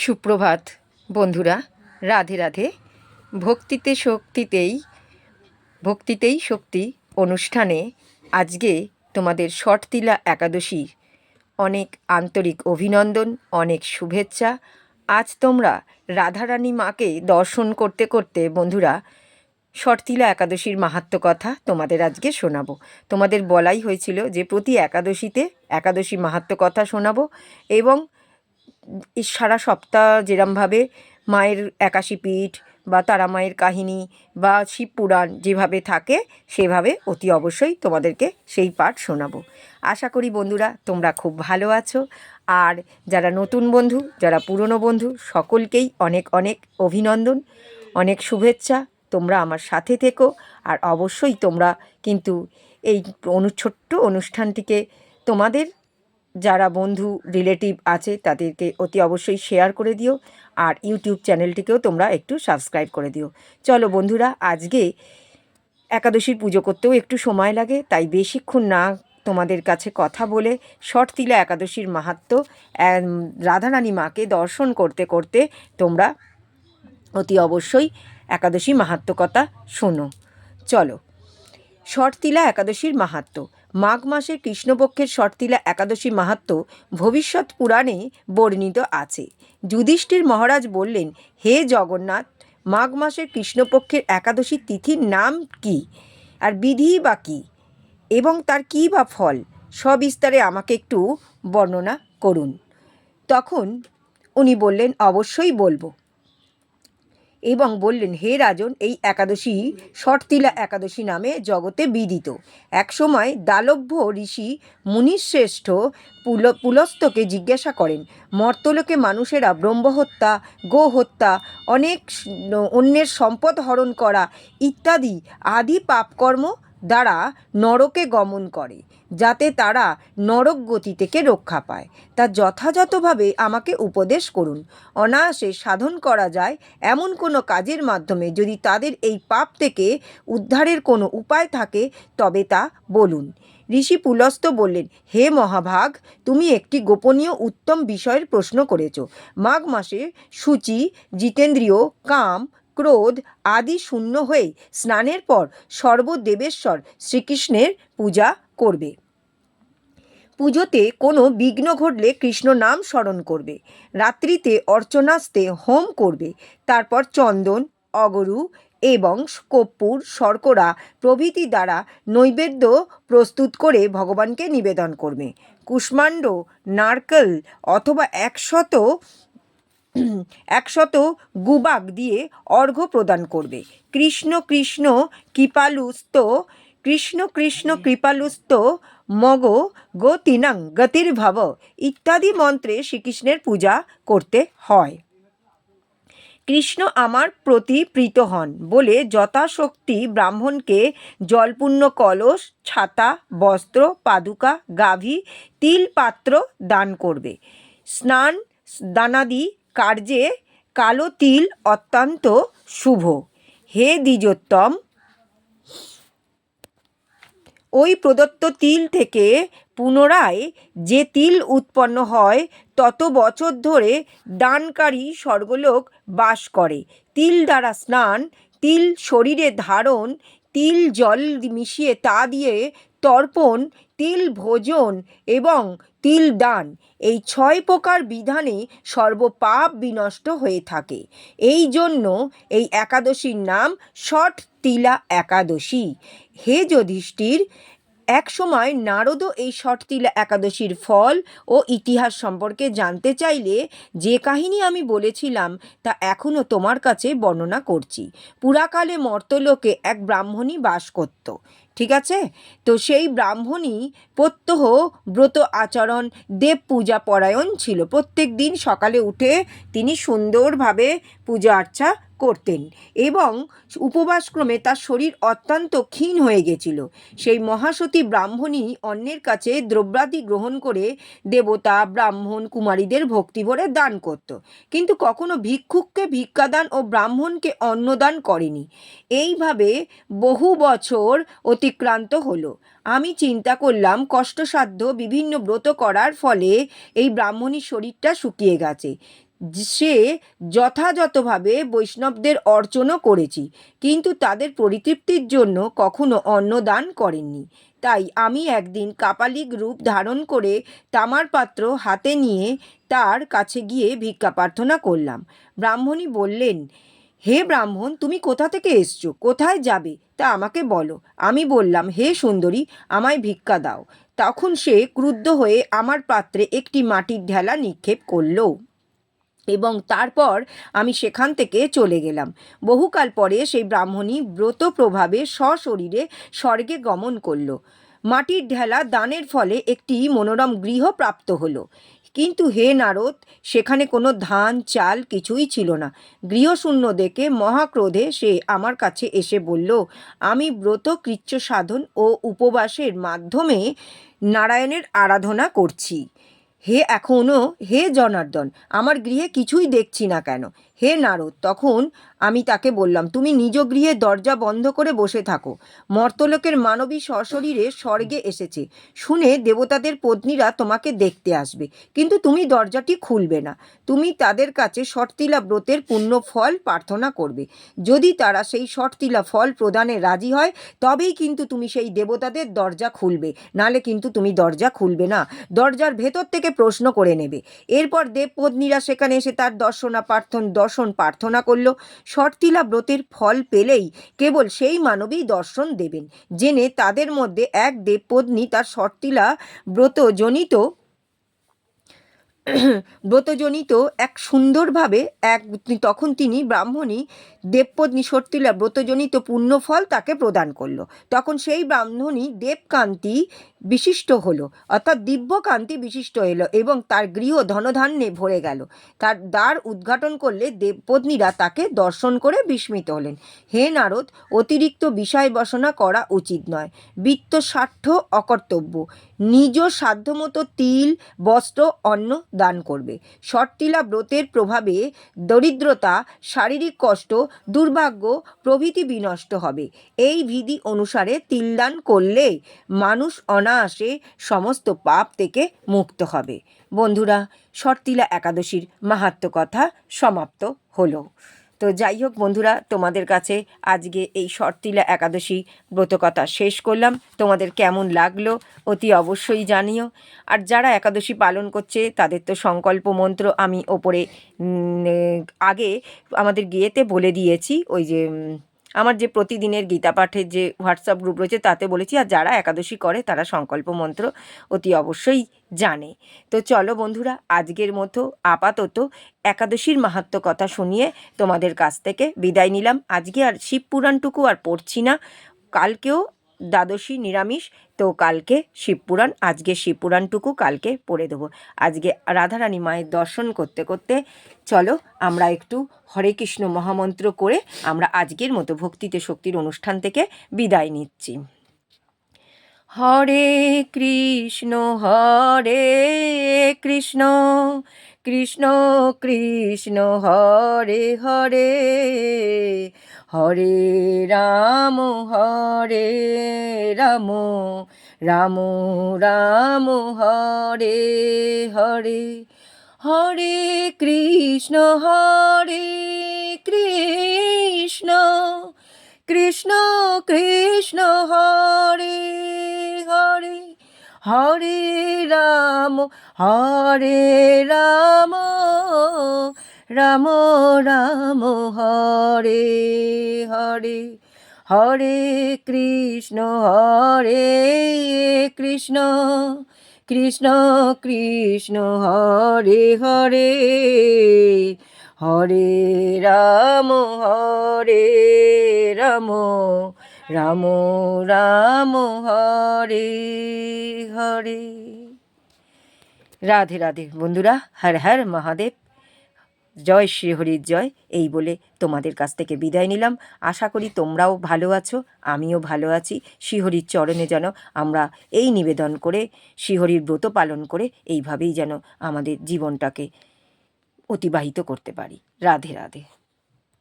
সুপ্রভাত বন্ধুরা, রাধে রাধে। ভক্তিতেই শক্তি অনুষ্ঠানে আজকে তোমাদের শর্তিলা একাদশীর অনেক আন্তরিক অভিনন্দন, অনেক শুভেচ্ছা। আজ তোমরা রাধারানী মাকে দর্শন করতে করতে বন্ধুরা শর্তিলা একাদশীর মাহাত্ম্য কথা তোমাদের আজকে শোনাবো। তোমাদের বলাই হয়েছিল যে প্রতি একাদশীতে একাদশী মাহাত্ম্য কথা শোনাবো এবং সারা সপ্তাহ যেরমভাবে মায়ের ৮১ পীঠ বা তারা মায়ের কাহিনী বা শিবপুরাণ যেভাবে থাকে সেভাবে অতি অবশ্যই তোমাদেরকে সেই পাঠ শোনাবো। আশা করি বন্ধুরা তোমরা খুব ভালো আছো। আর যারা নতুন বন্ধু, যারা পুরনো বন্ধু, সকলকেই অনেক অনেক অভিনন্দন, অনেক শুভেচ্ছা। তোমরা আমার সাথে থেকো। আর অবশ্যই তোমরা কিন্তু এই ছোট্ট অনুষ্ঠানটিকে তোমাদের যারা বন্ধু রিলেটিভ আছে তাদেরকে অতি অবশ্যই শেয়ার করে দিও। আর ইউটিউব চ্যানেলটিকেও তোমরা একটু সাবস্ক্রাইব করে দিও। চলো বন্ধুরা, আজকে একাদশীর পুজো করতেও একটু সময় লাগে, তাই বেশিক্ষণ না তোমাদের কাছে কথা বলে শর্তিলা একাদশীর মাহাত্ম্য রাধারানী মাকে দর্শন করতে করতে তোমরা অতি অবশ্যই একাদশী মাহাত্ম্য কথা শোনো। চলো, শর্তিলা একাদশীর মাহাত্ম্য। মাঘ মাসের কৃষ্ণপক্ষের শর্তিলা একাদশী মাহাত্ম্য ভবিষ্যৎ পুরাণে বর্ণিত আছে। যুধিষ্ঠির মহারাজ বললেন, হে জগন্নাথ, মাঘ মাসের কৃষ্ণপক্ষের একাদশী তিথির নাম কি, আর বিধি বা কী, এবং তার কী বা ফল, সবিস্তারে আমাকে একটু বর্ণনা করুন। তখন উনি বললেন, অবশ্যই বলবো, এবং বললেন, হে রাজন, এই একাদশী শর্তিলা একাদশী নামে জগতে বিদিত। একসময় দালভ্য ঋষি মুনিশ্রেষ্ঠ পুলস্তকে জিজ্ঞাসা করেন, মর্তলোকে মানুষেরা ব্রহ্মহত্যা, গোহত্যা, অন্যের সম্পদ হরণ করা ইত্যাদি আদি পাপকর্ম দ্বারা নরকে গমন করে, যাতে তারা নরক গতি থেকে রক্ষা পায়, তা যথাযথভাবে আমাকে উপদেশ করুন। অনায়াসে সাধন করা যায় এমন কোনো কাজের মাধ্যমে যদি তাদের এই পাপ থেকে উদ্ধারের কোনো উপায় থাকে তবে তা বলুন। ঋষি পুলস্ত বললেন, হে মহাভাগ, তুমি একটি গোপনীয় উত্তম বিষয়ের প্রশ্ন করেছ। মাঘ মাসে শুচি, জিতেন্দ্রিয়, কাম, ক্রোধ আদি শূন্য হয়ে স্নানের পর সর্বদেবেশ্বর শ্রীকৃষ্ণের পূজা করবে। পুজোতে কোনো বিঘ্ন ঘটলে কৃষ্ণ নাম স্মরণ করবে। রাত্রিতে অর্চনাস্তে হোম করবে। তারপর চন্দন, অগরু এবং কর্পূর, শর্করা প্রভৃতি দ্বারা নৈবেদ্য প্রস্তুত করে ভগবানকে নিবেদন করবে। কুষ্মাণ্ড, নারকেল অথবা 100 গুবাক দিয়ে অর্ঘ্য প্রদান করবে। কৃষ্ণ কৃষ্ণ কৃপালুস্ত মগ গতিনাং গতির্ভব ইত্যাদি মন্ত্রে শ্রীকৃষ্ণের পূজা করতে হয়। কৃষ্ণ আমার প্রতি প্রীত হন বলে যথাশক্তি ব্রাহ্মণকে জলপূর্ণ কলস, ছাতা, বস্ত্র, পাদুকা, গাভী, তিল পাত্র দান করবে। স্নান দানাদি কার্যে কালো তিল অত্যন্ত শুভ। হে দ্বিজোত্তম, ওই প্রদত্ত তিল থেকে পুনরায় যে তিল উৎপন্ন হয় তত বছর ধরে দানকারী স্বর্গলোক বাস করে। তিল দ্বারা স্নান, তিল শরীরে ধারণ, তিল জল মিশিয়ে তা দিয়ে তর্পণ, তিল ভোজন এবং তিল দান, এই 6 প্রকার বিধানে সর্বপাপ বিনষ্ট হয়ে থাকে। এই জন্য এই একাদশীর নাম শর্তিলা একাদশী। হে যুধিষ্ঠির, এক সময় নারদও এই শর্তিলা একাদশীর ফল ও ইতিহাস সম্পর্কে জানতে চাইলে যে কাহিনী আমি বলেছিলাম তা এখনও তোমার কাছে বর্ণনা করছি। পুরাকালে মর্তলোকে এক ব্রাহ্মণী বাস করত, ঠিক আছে? তো সেই ব্রাহ্মণী প্রত্যহ ব্রত আচরণ, দেব পূজা পরায়ণ ছিল। প্রত্যেক দিন সকালে উঠে তিনি সুন্দরভাবে পূজা আর্চা করতেন এবং উপবাসক্রমে তার শরীর অত্যন্ত ক্ষীণ হয়ে গেছিল। সেই মহাসতী ব্রাহ্মণী অন্যের কাছে দ্রব্যাদি গ্রহণ করে দেবতা, ব্রাহ্মণ, কুমারীদের ভক্তি ভরে দান করত, কিন্তু কখনো ভিক্ষুককে ভিক্ষাদান ও ব্রাহ্মণকে অন্নদান করেনি। এইভাবে বহু বছর অতিক্রান্ত হলো। আমি চিন্তা করলাম, কষ্টসাধ্য বিভিন্ন ব্রত করার ফলে এই ব্রাহ্মণীর শরীরটা শুকিয়ে গেছে। সে যথাযথভাবে বৈষ্ণবদের অর্চনও করেছি, কিন্তু তাদের পরিতৃপ্তির জন্য কখনো অন্নদান করেননি। তাই আমি একদিন কাপালিক রূপ ধারণ করে তামার পাত্র হাতে নিয়ে তার কাছে গিয়ে ভিক্ষা প্রার্থনা করলাম। ব্রাহ্মণী বললেন, হে ব্রাহ্মণ, তুমি কোথা থেকে এসছো, কোথায় যাবে তা আমাকে বলো। আমি বললাম, হে সুন্দরী, আমায় ভিক্ষা দাও। তখন সে ক্রুদ্ধ হয়ে আমার পাত্রে একটি মাটির ঢেলা নিক্ষেপ করলো এবং তারপর আমি সেখান থেকে চলে গেলাম। বহুকাল পরে সেই ব্রাহ্মণী ব্রত প্রভাবে সশরীরে স্বর্গে গমন করল। মাটির ঢেলা দানের ফলে একটি মনোরম গৃহ প্রাপ্ত হলো। কিন্তু হে নারদ, সেখানে কোনো ধান চাল কিছুই ছিল না। গৃহশূন্য দেখে মহাক্রোধে সে আমার কাছে এসে বলল, আমি ব্রত কৃচ্ছ সাধন ও উপবাসের মাধ্যমে নারায়ণের আরাধনা করছি। হে জনার্দন, আমার গৃহে কিছুই দেখছি না কেন? হে নারদ, তখন আমি তাকে বললাম, তুমি নিজ গৃহে দরজা বন্ধ করে বসে থাকো। মর্তলোকের মানবী সশরীরে স্বর্গে এসেছে শুনে দেবতাদের পত্নীরা তোমাকে দেখতে আসবে, কিন্তু তুমি দরজাটি খুলবে না। তুমি তাদের কাছে শর্তিলা ব্রতের পুণ্য ফল প্রার্থনা করবে। যদি তারা সেই শর্তিলা ফল প্রদানে রাজি হয়, তবেই কিন্তু তুমি সেই দেবতাদের দরজা খুলবে, নালে কিন্তু তুমি দরজা খুলবে না। দরজার ভেতর থেকে প্রশ্ন করে নেবে। এরপর দেবপত্নীরা সেখানে এসে তার দর্শন প্রার্থনা করল। শর্তিলা ব্রতের ফল পেলেই কেবল সেই মানবী দর্শন দেবেন জেনে তাদের মধ্যে এক দেবপত্নী তার শর্তিলা ব্রতজনিত এক সুন্দরভাবে তখন তিনি ব্রাহ্মণী দেবপত্নী শর্তিলা ব্রতজনিত পুণ্যফল তাকে প্রদান করলো। তখন সেই ব্রাহ্মণী দেবকান্তি বিশিষ্ট হলো, অর্থাৎ দিব্যকান্তি বিশিষ্ট এলো এবং তার গৃহ ধনধান্যে ভরে গেল। তার দ্বার উদ্ঘাটন করলে দেবপত্নীরা তাকে দর্শন করে বিস্মিত হলেন। হে নারদ, অতিরিক্ত বিষয় বাসনা করা উচিত নয়। বিত্ত স্বার্থ অকর্তব্য। নিজ সাধ্যমতো তিল বস্ত্র অন্ন দান করবে। শর্তিলা ব্রতের প্রভাবে দরিদ্রতা, শারীরিক কষ্ট, দুর্ভাগ্য প্রভৃতি বিনষ্ট হবে। এই বিধি অনুসারে তিলদান করলে মানুষ অনায়াসে সমস্ত পাপ থেকে মুক্ত হবে। বন্ধুরা, শর্তিলা একাদশীর মাহাত্ম্য কথা সমাপ্ত হলো। তো যাই হোক বন্ধুরা, তোমাদের কাছে আজকে এই শর্তিলা একাদশী ব্রতকথা শেষ করলাম। তোমাদের কেমন লাগলো অতি অবশ্যই জানিও। আর যারা একাদশী পালন করছে তাদের তো সংকল্প মন্ত্র আমি ওপরে আগে আমাদের গিয়েতে বলে দিয়েছি। ওই যে আমার যে প্রতিদিনের গীতা পাঠের যে হোয়াটসঅ্যাপ গ্রুপ রয়েছে তাতে বলেছি। আর যারা একাদশী করে তারা সংকল্প মন্ত্র অতি অবশ্যই জানে। তো চলো বন্ধুরা, আজকের মতো আপাতত একাদশীর মাহাত্ম্য কথা শুনিয়ে তোমাদের কাছ থেকে বিদায় নিলাম। আজকে আর শিব পুরাণটুকু আর পড়ছি না। কালকেও দ্বাদশী নিরামিষ, তো কালকে শিবপুরাণ, আজকে শিবপুরাণটুকু কালকে পড়ে দেবো। আজকে রাধারানী মায়ের দর্শন করতে করতে চলো আমরা একটু হরে কৃষ্ণ মহামন্ত্র করে আমরা আজকের মতো ভক্তিতে শক্তির অনুষ্ঠান থেকে বিদায় নিচ্ছি। হরে কৃষ্ণ কৃষ্ণ কৃষ্ণ হরে হরে, হরে রাম রাম রাম হরে হরে, হরে কৃষ্ণ কৃষ্ণ কৃষ্ণ হরে হরে, হরে রাম রাম রাম হরে হরে, হরে কৃষ্ণ কৃষ্ণ কৃষ্ণ হরে হরে, হরে রাম রাম রাম হরে হরে। রাধে রাধে বন্ধুরা, হর হর মহাদেব, জয় শ্রীহরির জয়। এই বলে তোমাদের কাছ থেকে বিদায় নিলাম। আশা করি তোমরাও ভালো আছো, আমিও ভালো আছি। শ্রীহরির চরণে যেন আমরা এই নিবেদন করে শ্রীহরির ব্রত পালন করে এইভাবেই যেন আমাদের জীবনটাকে অতিবাহিত করতে পারি। রাধে রাধে।